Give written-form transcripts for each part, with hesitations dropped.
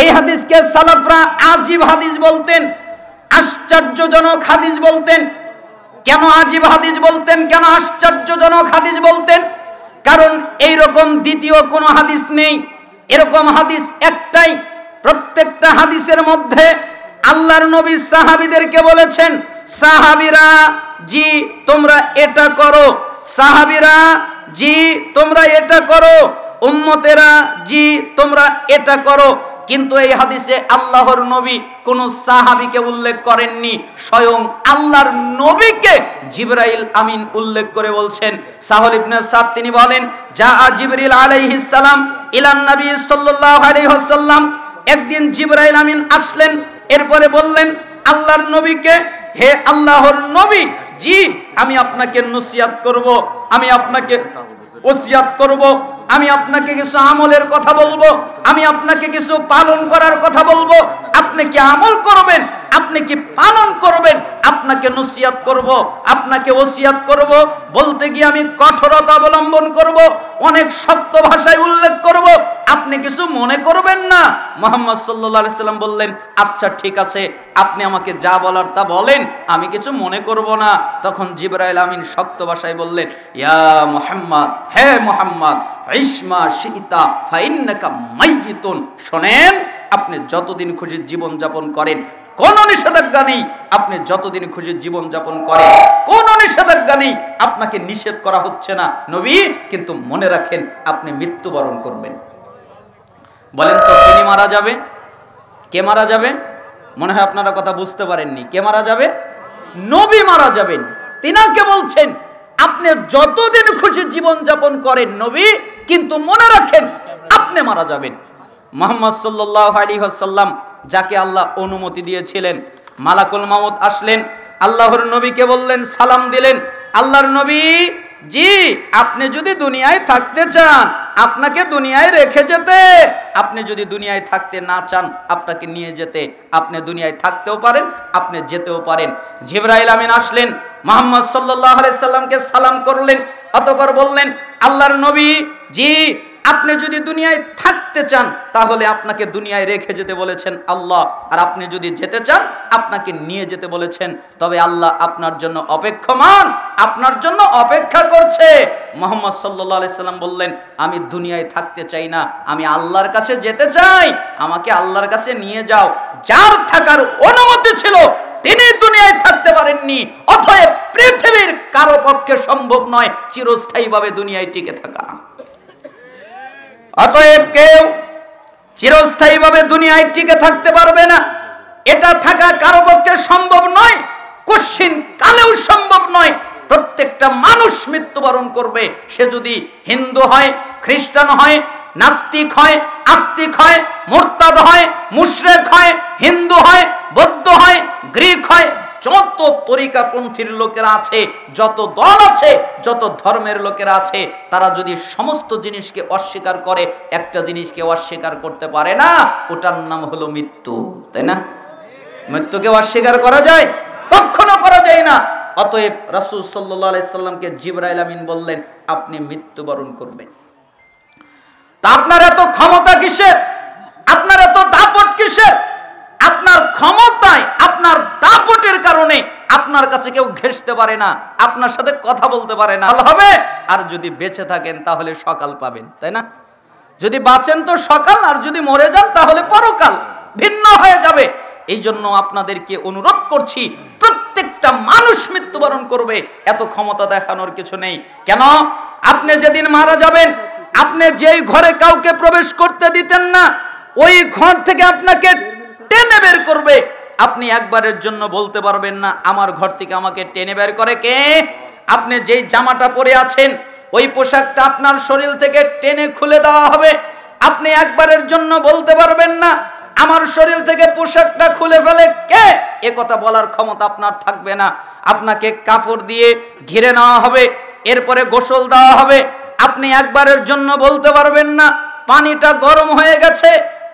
এই হাদিসকে সালাফরা আজীব হাদিস বলতেন, আশ্চর্যজনক হাদিস বলতেন। কেন আজীব হাদিস বলতেন, কেন আশ্চর্যজনক হাদিস বলতেন? কারণ এইরকম দ্বিতীয় কোনো হাদিস নেই। এরকম হাদিস একটাই। প্রত্যেকটা হাদিসের মধ্যে আল্লাহর নবী সাহাবীদেরকে বলেছেন, সাহাবীরা জি তোমরা এটা করো, সাহাবীরা জি তোমরা এটা করো, উম্মতেরা জি তোমরা এটা করো। কিন্তু এই হাদিসে আল্লাহর নবী কোন সাহাবীকে উল্লেখ করেননি, স্বয়ং আল্লাহর নবীকে জিবরাইল আমিন উল্লেখ করে বলছেন। সাহল ইবনে সাদ তিনি বলেন, যা জিবরিল আলাইহিস সালাম ইলান নবী সাল্লাল্লাহু আলাইহি ওয়াসাল্লাম, একদিন জিবরাইল আমিন আসলেন, এরপরে বললেন আল্লাহর নবীকে, হে আল্লাহর নবী, জি আমি আপনাকে নসিহত করব, আমি আপনাকে ওসিয়াত করব, আমি আপনাকে কিছু আমলের কথা বলবো, আমি আপনাকে কিছু পালন করার কথা বলবো। আপনি কি আমল করবেন, আপনি কি পালন করবেন? আপনাকে নসিহত করব, আপনাকে ওসিয়াত করব। বলতে গিয়ে আমি কঠোরতা অবলম্বন করব, অনেক শক্ত ভাষায় উল্লেখ করব, আপনি কিছু মনে করবেন না। মুহাম্মদ সাল্লাল্লাহু আলাইহি সাল্লাম বললেন, আচ্ছা ঠিক আছে, আপনি আমাকে যা বলার তা বলেন, আমি কিছু মনে করব না। তখন জিবরাইল আমিন শক্ত ভাষায় বললেন, ইয়া মুহাম্মদ, হে মুহাম্মদ, ইসমা শিতা ফাইন্নাকা মাইয়িতুন, শুনেন, আপনি যতদিন খুশি জীবন যাপন করেন, কোনো নিষেধাজ্ঞা নেই, আপনি যতদিন খুশি জীবন যাপন করেন, কোনো নিষেধাজ্ঞা নেই, আপনাকে নিষেধ করা হচ্ছে না নবী, কিন্তু মনে রাখেন আপনি মৃত্যুবরণ করবেন। বলেন তো তিনি মারা যাবে? কে মারা যাবে? মনে হয় আপনারা কথা বুঝতে পারেননি। কে মারা যাবে? নবী মারা যাবেন। তিনাকে বলছেন আপনি যতদিন খুশি জীবন যাপন করেন নবী, কিন্তু মনে রাখেন আপনি মারা যাবেন। মুহাম্মদ সাল্লাল্লাহু আলাইহি ওয়াসাল্লাম যাকে আল্লাহ অনুমতি দিয়েছিলেন, মালাকুল মাউত আসলেন, আল্লাহর নবীকে বললেন, সালাম দিলেন, আল্লাহর নবী জি আপনি যদি দুনিয়ায় থাকতে চান, আপনাকে দুনিয়ায় রেখে যেতে, আপনি যদি দুনিয়ায় থাকতে না চান, আপনাকে নিয়ে যেতে, আপনি দুনিয়ায় থাকতেও পারেন, আপনি যেতেও পারেন। জিবরাইল আমিন আসলেন, মুহাম্মদ সাল্লাল্লাহু আলাইহি সাল্লামকে সালাম করলেন, অতঃপর বললেন, আল্লাহর নবী জি আপনি যদি দুনিয়ায় থাকতে চান তাহলে আপনাকে দুনিয়ায় রেখে যেতে বলেছেন আল্লাহ, আর আপনি যদি যেতে চান আপনাকে নিয়ে যেতে বলেছেন। তবে আল্লাহ আপনার জন্য অপেক্ষমান, আপনার জন্য অপেক্ষা করছে। মুহাম্মদ সাল্লাল্লাহু আলাইহি সাল্লাম বললেন, আমি দুনিয়ায় থাকতে চাই না, আমি আল্লাহর কাছে যেতে চাই, আমাকে আল্লাহর কাছে নিয়ে যাও। যার থাকার অনুমতি ছিল তিনি দুনিয়ায় থাকতে পারেননি, অতএব পৃথিবীর কারো পক্ষে সম্ভব নয় চিরস্থায়ীভাবে দুনিয়ায় টিকে থাকা। অতএব কেউ চিরস্থায়ীভাবে দুনিয়ায় টিকে থাকতে পারবে না, এটা থাকা কারো পক্ষে সম্ভব নয়, কশিন কালেও সম্ভব নয়। প্রত্যেকটা মানুষ মৃত্যুবরণ করবে, সে যদি হিন্দু হয়, খ্রিস্টান হয়, নাস্তিক হয়, আস্তিক হয়, মুরতাদ হয়, মুশরিক হয়, হিন্দু হয়, বৌদ্ধ হয়, গ্রিক হয়, যত তরিকাপন্থীর লোকেরা আছে, যত দল আছে, যত ধর্মের লোকেরা আছে, তারা যদি সমস্ত জিনিসকে অস্বীকার করে, একটা জিনিসকে অস্বীকার করতে পারে না, ওটার নাম হলো মৃত্যু, তাই না? মৃত্যুকে অস্বীকার করা যায়? কখনো করা যায় না। অতএব রাসূল সাল্লাল্লাহু আলাইহি সাল্লামকে জিবরাইল আমিন বললেন, আপনি মৃত্যুবরণ করবেন। তা আপনার এত ক্ষমতা কিসের? আপনার এত দাপট কিসের? আপনার ক্ষমতায়, আপনার দাপটের কারণে আপনার কাছে কেউ ঘেঁষতে পারে না, আপনার সাথে কথা বলতে পারে না। হবে, আর যদি বেঁচে থাকেন তাহলে সকাল পাবেন, তাই না? যদি বাঁচেন তো সকাল, আর যদি মরে যান তাহলে পরকাল ভিন্ন হয়ে যাবে। এই জন্য আপনাদেরকে অনুরোধ করছি, প্রত্যেকটা মানুষ মৃত্যুবরণ করবে, এত ক্ষমতা দেখানোর কিছু নেই। কেন? আপনি যেদিন মারা যাবেন, আপনি যেই ঘরে কাউকে প্রবেশ করতে দিতেন না, ওই ঘর থেকে আপনাকে টেনে বের করবে। আপনি একবারের জন্য বলতে পারবেন না আমার ঘর থেকে আমাকে টেনে বের করে কে? আপনি যেই জামাটা পরে আছেন, ওই পোশাকটা আপনার শরীর থেকে টেনে খুলে দেওয়া হবে। আপনি একবারের জন্য বলতে পারবেন না আমার শরীর থেকে পোশাকটা খুলে ফেলে কে, এ কথা বলার ক্ষমতা আপনার থাকবে না। আপনাকে কাপড় দিয়ে ঘিরে নেওয়া হবে, এরপরে গোসল দেওয়া হবে। আপনি একবারের জন্য বলতে পারবেন না পানিটা গরম হয়ে গেছে,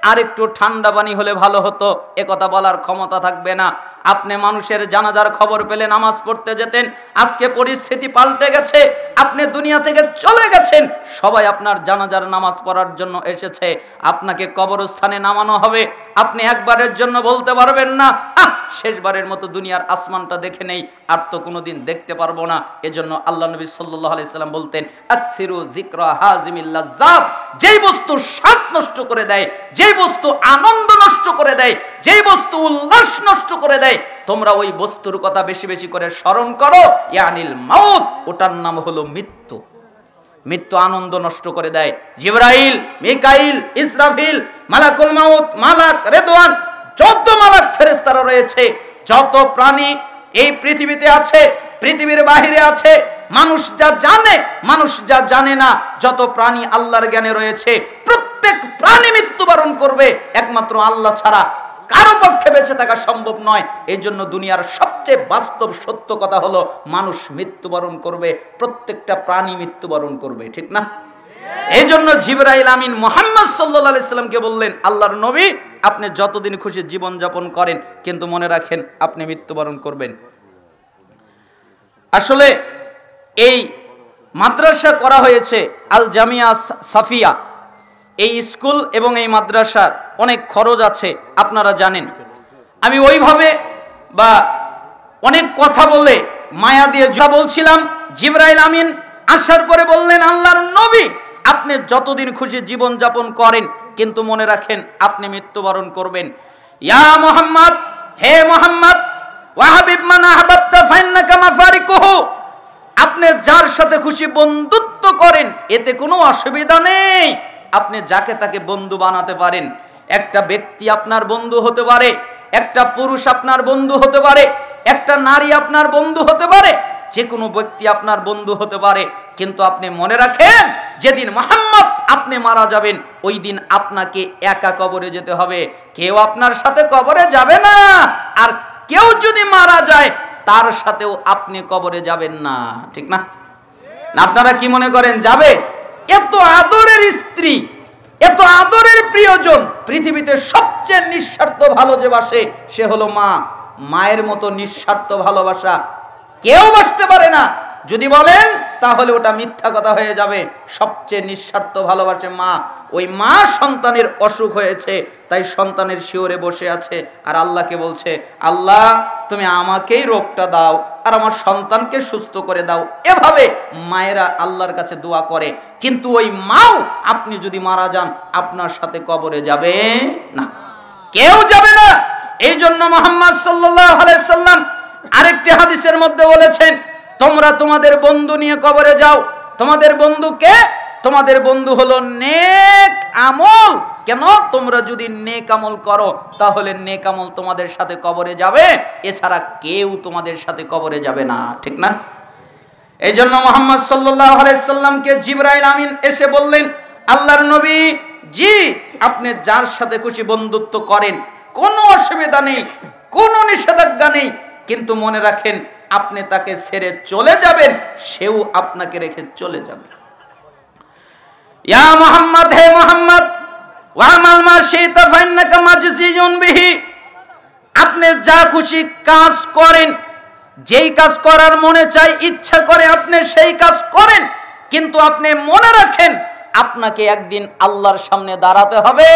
আর একটু ঠান্ডা পানি হলে ভালো হতো, এ কথা বলার ক্ষমতা থাকবে না। আপনি মানুষের জানাজার খবর পেলে নামাজ পড়তে যেতেন, আজকে পরিস্থিতি পাল্টে গেছে, আপনি দুনিয়া থেকে চলে গেছেন, সবাই আপনার জানাজার নামাজ পড়ার জন্য এসেছে, আপনাকে কবরস্থানে নামানো হবে, আপনি একবারের জন্য বলতে পারবেন না শেষবারের মতো দুনিয়ার আসমানটা দেখে নেই, আর তো কোনোদিন দেখতে পারবো না। এজন্য আল্লাহ নবী সাল্লাল্লাহু আলাইহি সাল্লাম বলতেন, আকসিরু যিকরা হাজিমিল লাজ্জাত, যেই বস্তু স্বাদ নষ্ট করে দেয়, যেই বস্তু আনন্দ নষ্ট করে দেয়, যেই বস্তু উল্লাস নষ্ট করে দেয়, তোমরা ওই বস্তুর কথা বেশি বেশি করে স্মরণ করো, ইয়ানিল মাউত, ওটার নাম হলো মৃত্যু। মৃত্যু আনন্দ নষ্ট করে দেয়। জিবরাইল, মিকাইল, ইসরাফিল, মালাকুল মাউত, মালাক রেদওয়ান, যত মালাক ফেরেশতারা রয়েছে, যত প্রাণী এই পৃথিবীতে আছে, পৃথিবীর বাহিরে আছে, মানুষ যা জানে, মানুষ যা জানে না, যত প্রাণী আল্লাহর জ্ঞানে রয়েছে, প্রত্যেক প্রাণী মৃত্যুবরণ করবে, একমাত্র আল্লাহ ছাড়া কারো পক্ষে বেঁচে থাকা সম্ভব নয়। এই জন্য দুনিয়ার সবচেয়ে বাস্তব সত্য কথা হলো মানুষ মৃত্যুবরণ করবে, প্রত্যেকটা প্রাণী মৃত্যুবরণ করবে, ঠিক না? এই জন্য জিবরাইল আমিন মুহাম্মদ সাল্লাল্লাহু আলাইহি সাল্লামকে বললেন, আল্লাহর নবী, আপনি যতদিন খুশি জীবন যাপন করেন, কিন্তু মনে রাখেন আপনি মৃত্যুবরণ করবেন। আসলে এই মাদ্রাসা করা হয়েছে আল জামিয়া সাফিয়া, এই স্কুল এবং এই মাদ্রাসার অনেক খরচ আছে, আপনারা জানেন। আমি ওইভাবে বা অনেক কথা বলে মায়া দিয়ে যা বলছিলাম, জিবরাইল আমিন আসার পরে বললেন, আল্লাহর নবী, আপনি যতদিন খুশি জীবন যাপন করেন, কিন্তু মনে রাখেন আপনি মৃত্যুবরণ করবেন। ইয়া মুহাম্মদ, হে মুহাম্মদ, ওয়া হাবিব মান আহবাবতা ফাইন্নাকা মাফারিকুহু, আপনি যার সাথে খুশি বন্ধুত্ব করেন, এতে কোনো অসুবিধা নেই, আপনি যাকে তাকে বন্ধু বানাতে পারেন। একটা ব্যক্তি আপনার বন্ধু হতে পারে, একটা পুরুষ আপনার বন্ধু হতে পারে, একটা নারী আপনার বন্ধু হতে পারে, যে কোনো ব্যক্তি আপনার বন্ধু হতে পারে, কিন্তু আপনি মনে রাখেন যেদিন মুহাম্মদ আপনি মারা যাবেন, ওই দিন আপনাকে একা কবরে যেতে হবে, কেউ আপনার সাথে কবরে যাবে না। আর কেউ যদি মারা যায়, তার সাথেও আপনি কবরে যাবেন না, ঠিক না? আপনারা কি মনে করেন যাবে? এত আদরের স্ত্রী, এত আদরের প্রিয়জন, পৃথিবীতে সবচেয়ে নিঃস্বার্থ ভালো যে বাসে সে হলো মা। মায়ের মতো নিঃস্বার্থ ভালোবাসা কেউ বাসতে পারে না। যদি বলেন তাহলে ওটা মিথ্যা কথা হয়ে যাবে। সবচেয়ে নিঃস্বার্থ ভালোবাসে মা। ওই মা সন্তানের অসুখ হয়েছে, তাই সন্তানের শিওরে বসে আছে আর আল্লাহকে বলছে, আল্লাহ তুমি আমাকেই রোগটা দাও আর আমার সন্তানকে সুস্থ করে দাও। এভাবে মায়েরা আল্লাহর কাছে দোয়া করে। কিন্তু ওই মাও আপনি যদি মারা যান, আপনার সাথে কবরে যাবে না, কেউ যাবে না। এই জন্য মুহাম্মদ সাল্লাল্লাহু আলাইহি সাল্লাম আরেকটি হাদিসের মধ্যে বলেছেন, তোমরা তোমাদের বন্ধু নিয়ে কবরে যাও। তোমাদের বন্ধু কে? তোমাদের বন্ধু হলো নেক আমল। কেন? তোমরা যদি নেক আমল করো, তাহলে নেক আমল তোমাদের সাথে কবরে যাবে, এছাড়া কেউ তোমাদের সাথে কবরে যাবে না, ঠিক না? এই জন্য মুহাম্মদ সাল্লাল্লাহু আলাইহি সাল্লামকে জিবরাইল আমিন এসে বললেন, আল্লাহর নবী, জি আপনি যার সাথে খুশি বন্ধুত্ব করেন, কোনো অসুবিধা নেই, কোনো নিষেধাজ্ঞা নেই, কিন্তু মনে রাখেন আপনি তাকে ছেড়ে চলে যাবেন, সেও আপনাকে রেখে চলে যাবে। ইয়া মুহাম্মদ, হে মুহাম্মদ, ওয়ামাল মা শিতা ফাইন্নাকা মাজজিউন বিহি, আপনি যা খুশি কাজ করেন, যেই কাজ করার মনে চাই, ইচ্ছা করে আপনি সেই কাজ করেন, কিন্তু আপনি মনে রাখেন আপনাকে একদিন আল্লাহর সামনে দাঁড়াতে হবে,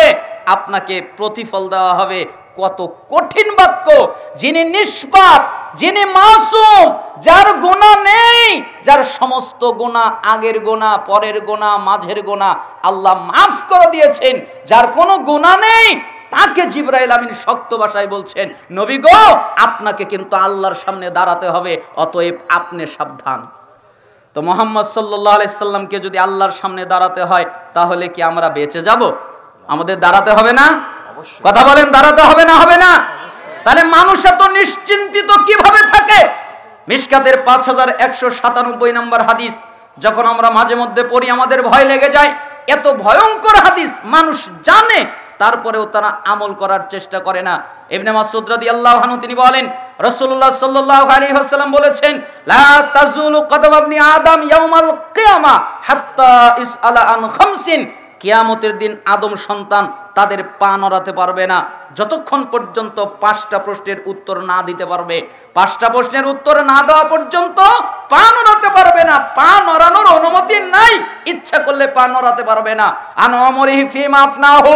আপনাকে প্রতিফল দেওয়া হবে। কত কঠিন বাক্য! যিনি নিষ্পাপ, যিনি মাসুম, যার গুনাহ নেই, যার সমস্ত গুনাহ, আগের গুনাহ, পরের গুনাহ, মাঝের গুনাহ আল্লাহ মাফ করে দিয়েছেন, যার কোনো গুনাহ নেই, তাকে জিবরাইল আমিন শক্ত ভাষায় বলছেন, নবী গো, আপনাকে কিন্তু আল্লাহর সামনে দাঁড়াতে হবে, অতএব আপনি সাবধান। তো মুহাম্মদ সাল্লাল্লাহু আলাইহি সাল্লামকে যদি আল্লাহর সামনে দাঁড়াতে হয়, তাহলে কি আমরা বেঁচে যাব? আমাদের দাঁড়াতে হবে না? কথা বলেন, দাঁড়াতে হবে না? হবে না? তাহলে মানুষ এত নিশ্চিন্তিত কিভাবে থাকে? মিশকাতের 5197 নম্বর হাদিস যখন আমরা মাঝে মধ্যে পড়ি, আমাদের ভয় লেগে যায়। এত ভয়ঙ্কর হাদিস মানুষ জানে, তারপরেও তারা আমল করার চেষ্টা করে না। ইবনে মাসউদ রাদিয়াল্লাহু আনহু তিনি বলেন, রাসূলুল্লাহ সাল্লাল্লাহু আলাইহি ওয়াসাল্লাম বলেছেন, লা তাজুলু কদম ইবনি আদম ইয়াউমাল কিয়ামা হাত্তা ইসআলা আন খামসিন, কিয়ামতের দিন আদম সন্তান তাদের পা নড়াতে পারবে না যতক্ষণ পর্যন্ত 5টা প্রশ্নের উত্তর না দিতে পারবে। 5টা প্রশ্নের উত্তর না দেওয়া পর্যন্ত পা নড়াতে পারবে না। পা নড়ানোর অনুমতি নাই, ইচ্ছা করলে পা নড়াতে পারবে না। আন আমরিহি ফিমা আফনাহু,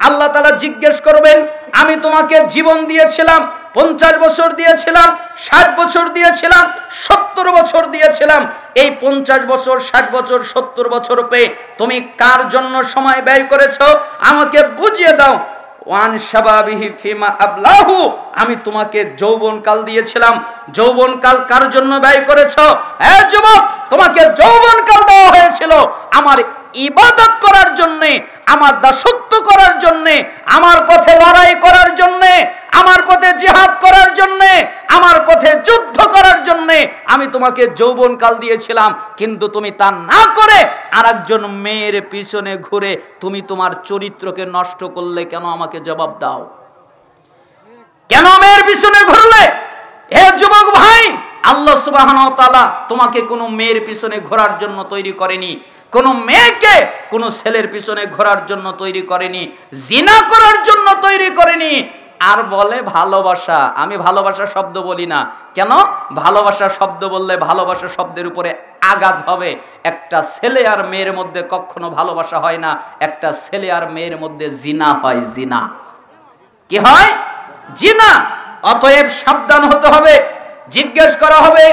আল্লাহ তাআলা জিজ্ঞেস করবেন, আমি তোমাকে জীবন দিয়েছিলাম, 50 বছর দিয়েছিলাম, 60 বছর দিয়েছিলাম, 70 বছর দিয়েছিলাম। এই 50 বছর, 60 বছর, 70 বছর পেয়ে তুমি কার জন্য সময় ব্যয় করেছো আমাকে বুঝিয়ে দাও। ওয়ান শাবাবিহি ফিমা আবলাহু, আমি তোমাকে যৌবনকাল দিয়েছিলাম, যৌবনকাল কার জন্য ব্যয় করেছো? হে যুবক, তোমাকে যৌবনকাল দেওয়া হয়েছিল আমার ইবাদত করার জন্য, আমার দাসত্ব করার জন্য, আমার পথে লড়াই করার জন্য, আমার পথে জিহাদ করার জন্য, আমার পথে যুদ্ধ করার জন্য আমি তোমাকে যৌবনকাল দিয়েছিলাম। কিন্তু তুমি তা না করে আরেকজন মেয়ের পিছনে ঘুরে তুমি তোমার চরিত্রকে নষ্ট করলে কেন? আমাকে জবাব দাও। কেন মেয়ের পিছনে ঘুরলে? হে যুবক ভাই, আল্লাহ সুবহানাহু ওয়া তাআলা তোমাকে কোনো মেয়ের পিছনে ঘোরার জন্য তৈরি করেনি, কোন মেয়েকে কোন ছেলের পিছনে ঘোরার জন্য তৈরি করেনি, জিনা করার জন্য তৈরি করেনি। আর বলে ভালোবাসা। আমি ভালোবাসা শব্দ বলি না। কেন? ভালোবাসা শব্দ বললে ভালোবাসা শব্দের উপরে আঘাত হবে। একটা ছেলে আর মেয়ের মধ্যে কখনো ভালোবাসা হয় না, একটা ছেলে আর মেয়ের মধ্যে জিনা হয়। জিনা কি হয়? জিনা। অতএব সাবধান হতে হবে। জিজ্ঞেস করা হবে,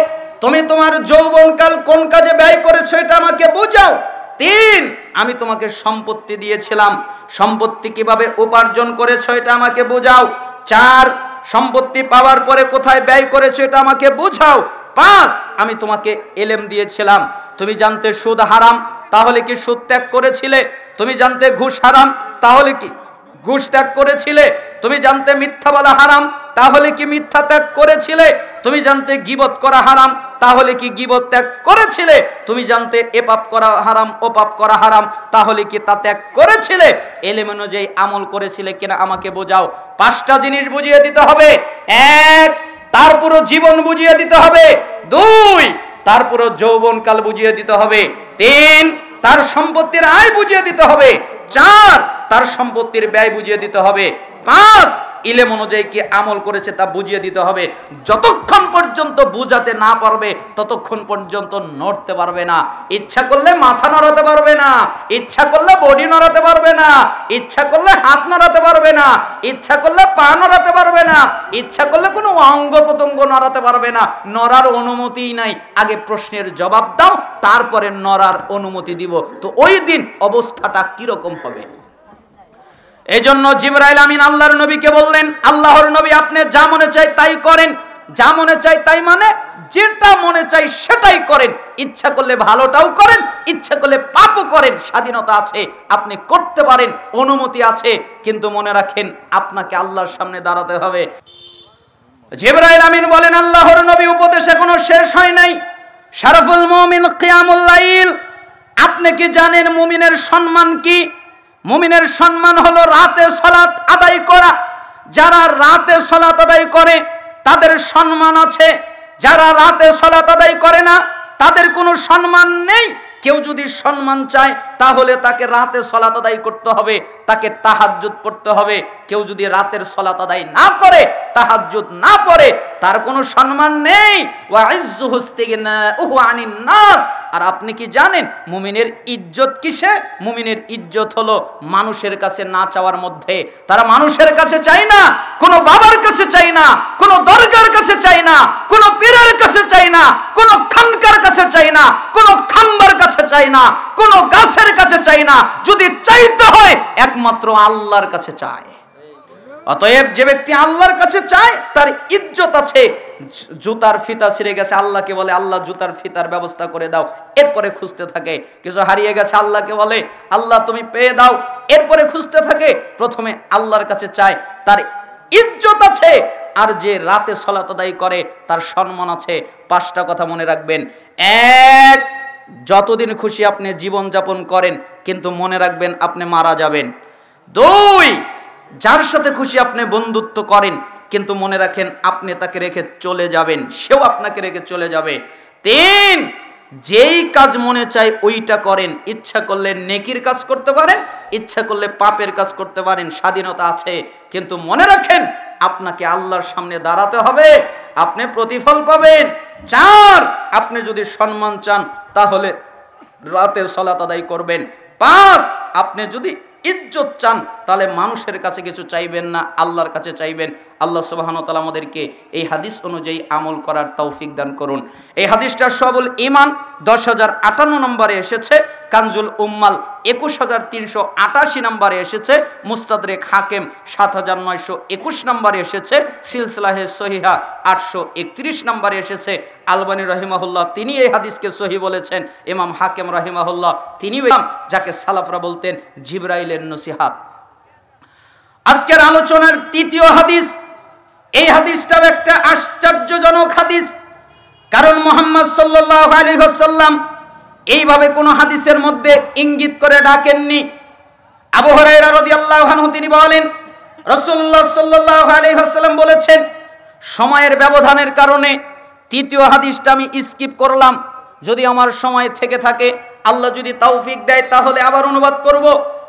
তুমি তোমার যৌবনকাল কোন কাজে ব্যয় করেছো এটা আমাকে বুঝাও। 3, আমি তোমাকে সম্পত্তি দিয়েছিলাম, সম্পত্তি কিভাবে উপার্জন করেছো এটা আমাকে বুঝাও। 4, সম্পত্তি পাওয়ার পরে কোথায় ব্যয় করেছো এটা আমাকে বুঝাও। 5, আমি তোমাকে ইলম দিয়েছিলাম, তুমি জানতে সুদ হারাম, তাহলে কি সুদ ত্যাগ করেছিলে? তুমি জানতে ঘুষ হারাম, তাহলে কি ঘুষ ত্যাগ করেছিলে? তুমি জানতে মিথ্যা বলা হারাম, তাহলে কি মিথ্যা ত্যাগ করেছিলে? তুমি জানতে গীবত করা হারাম, তাহলে কি গীবত ত্যাগ করেছিলে? তুমি জানতে এ পাপ করা হারাম, ও পাপ করা হারাম, তাহলে কি তা ত্যাগ করেছিলে? ইলম অনুযায়ী আমল করেছিলে কিনা আমাকে বোঝাও। 5টা জিনিস বুঝিয়ে দিতে হবে। 1, তার পুরো জীবন বুঝিয়ে দিতে হবে। 2, তার পুরো যৌবনকাল বুঝিয়ে দিতে হবে। 3, তার সম্পত্তির আয় বুঝিয়ে দিতে হবে। 4, তার সম্পত্তির ব্যয় বুঝিয়ে দিতে হবে। 5, ইলম অনুযায়ী কি আমল করেছে তা বুঝিয়ে দিতে হবে। যতক্ষণ পর্যন্ত বুঝাতে না পারবে ততক্ষণ পর্যন্ত নড়তে পারবে না। ইচ্ছা করলে মাথা নড়াতে পারবে না, ইচ্ছা করলে বডি নড়াতে পারবে না, ইচ্ছা করলে হাত নড়াতে পারবে না, ইচ্ছা করলে পা নড়াতে পারবে না, ইচ্ছা করলে কোনো অঙ্গ প্রত্যঙ্গ নড়াতে পারবে না। নড়ার অনুমতিই নাই। আগে প্রশ্নের জবাব দাও, তারপরে নড়ার অনুমতি দিব। তো ওই দিন অবস্থাটা কিরকম হবে? এই জন্য জিবরাইল আমিন আল্লাহর নবীকে বললেন, আল্লাহর নবী আপনি যা মনে চাই তাই করেন। যা মনে চাই তাই মানে যেটা মনে চাই সেটাই করেন। ইচ্ছা করলে ভালোটাও করেন, ইচ্ছা করলে পাপও করেন। স্বাধীনতা আছে, আপনি করতে পারেন, অনুমতি আছে। কিন্তু মনে রাখেন আপনাকে আল্লাহর সামনে দাঁড়াতে হবে। জিবরাইল আমিন বলেন, আল্লাহর নবী উপদেশ এখনো শেষ হয় নাই। শারাফুল মুমিন কিয়ামুল লাইল। আপনি কি জানেন মুমিনের সম্মান কি? মুমিনের সম্মান হলো রাতে সালাত আদায় করা। যারা রাতে সালাত আদায় করে তাদের সম্মান আছে, যারা রাতে সালাত আদায় করে না তাদের কোনো সম্মান নেই। কেউ যদি সম্মান চায় তাহলে তাকে রাতে সালাত আদায় করতে হবে, তাকে তাহাজ্জুদ পড়তে হবে। কেউ যদি রাতের সালাত আদায় না করে, তাহাজ্জুদ না পড়ে, তার কোনো সম্মান নেই। ওয়া ইজ্জুহু ইসতিগনাউহু আনিন নাস। আর আপনি কি জানেন মুমিনের ইজ্জত কিসে? মুমিনের ইজ্জত হলো মানুষের কাছে না চাওয়ার মধ্যে। তারা মানুষের কাছে চায় না, কোনো বাবার কাছে চায় না, কোনো দরগার কাছে চায় না, কোনো পীরের কাছে চায় না, কোনো খানকার কাছে চায় না, কোনো খাম্বার কাছে চায় না, কোনো গাছের কাছে চায় না। যদি চাইতে হয় একমাত্র আল্লাহর কাছে চায়। অতএব যে ব্যক্তি আল্লাহর কাছে চায় তার ইজ্জত আছে। জুতার ফিতা ছিঁড়ে গেছে, আল্লাহকে বলে আল্লাহ জুতার ফিতার ব্যবস্থা করে দাও, এরপরে খুঁজতে থাকে। কিছু হারিয়ে গেছে, আল্লাহকে বলে আল্লাহ তুমি পেয়ে দাও, এরপরে খুঁজতে থাকে। প্রথমে আল্লাহর কাছে চায়, তার ইজ্জত আছে। আর যে রাতে সালাত আদায় করে তার সম্মান আছে। 5টা কথা মনে রাখবেন। 1, যতদিন খুশি আপনি জীবন যাপন করেন, কিন্তু মনে রাখবেন আপনি মারা যাবেন। 2, যার সাথে খুশি আপনি বন্ধুত্ব করেন, কিন্তু মনে রাখেন আপনি তাকে রেখে চলে যাবেন, সেও আপনাকে রেখে চলে যাবে। 3, যেই কাজ মনে চায় ওইটা করেন, ইচ্ছা করলে নেকির কাজ করতে পারেন, ইচ্ছা করলে পাপের কাজ করতে পারেন, স্বাধীনতা আছে। কিন্তু মনে রাখেন আপনাকে আল্লাহর সামনে দাঁড়াতে হবে, আপনি প্রতিফল পাবেন। 4, আপনি যদি সম্মান চান তাহলে রাতের সালাত আদায় করবেন। 5, আপনি যদি ইজ্জত চান তাহলে মানুষের কাছে কিছু চাইবেন না, আল্লাহর কাছে চাইবেন। আল্লাহ সুবহানাহু ওয়া তাআলা আমাদেরকে এই হাদিস অনুযায়ী আমল করার তৌফিক দান করুন। এই হাদিসটা শুআবুল ঈমান 10058 নম্বরে এসেছে, কানজুল উম্মাল 21388 নম্বরে এসেছে, মুস্তাদরেক হাকিম 7921 নম্বরে এসেছে, সিলসিলাহে সহিহা 831 নম্বরে এসেছে। আলবানী রাহিমাহুল্লাহ তিনি এই হাদিসকে সহিহ বলেছেন। ইমাম হাকিম রাহিমাহুল্লাহ তিনি যাকে সালাফরা বলতেন জিবরাইলের নসিহাত। আজকের আলোচনার তৃতীয় হাদিস, এই হাদিসটাও একটা আশ্চর্যজনক হাদিস। কারণ মুহাম্মদ সাল্লাল্লাহু আলাইহি ওয়াসাল্লাম এইভাবে কোন হাদিসের মধ্যে ইঙ্গিত করে ডাকেননি। আবু হুরায়রা রাদিয়াল্লাহু আনহু তিনি বলেন, রাসূলুল্লাহ সাল্লাল্লাহু আলাইহি ওয়াসাল্লাম বলেছেন, সময়ের ব্যবধানের কারণে তৃতীয় হাদিসটা আমি স্কিপ করলাম। যদি আমার সময় থেকে থাকে, আল্লাহ যদি তৌফিক দেয় তাহলে আবার অনুবাদ করব।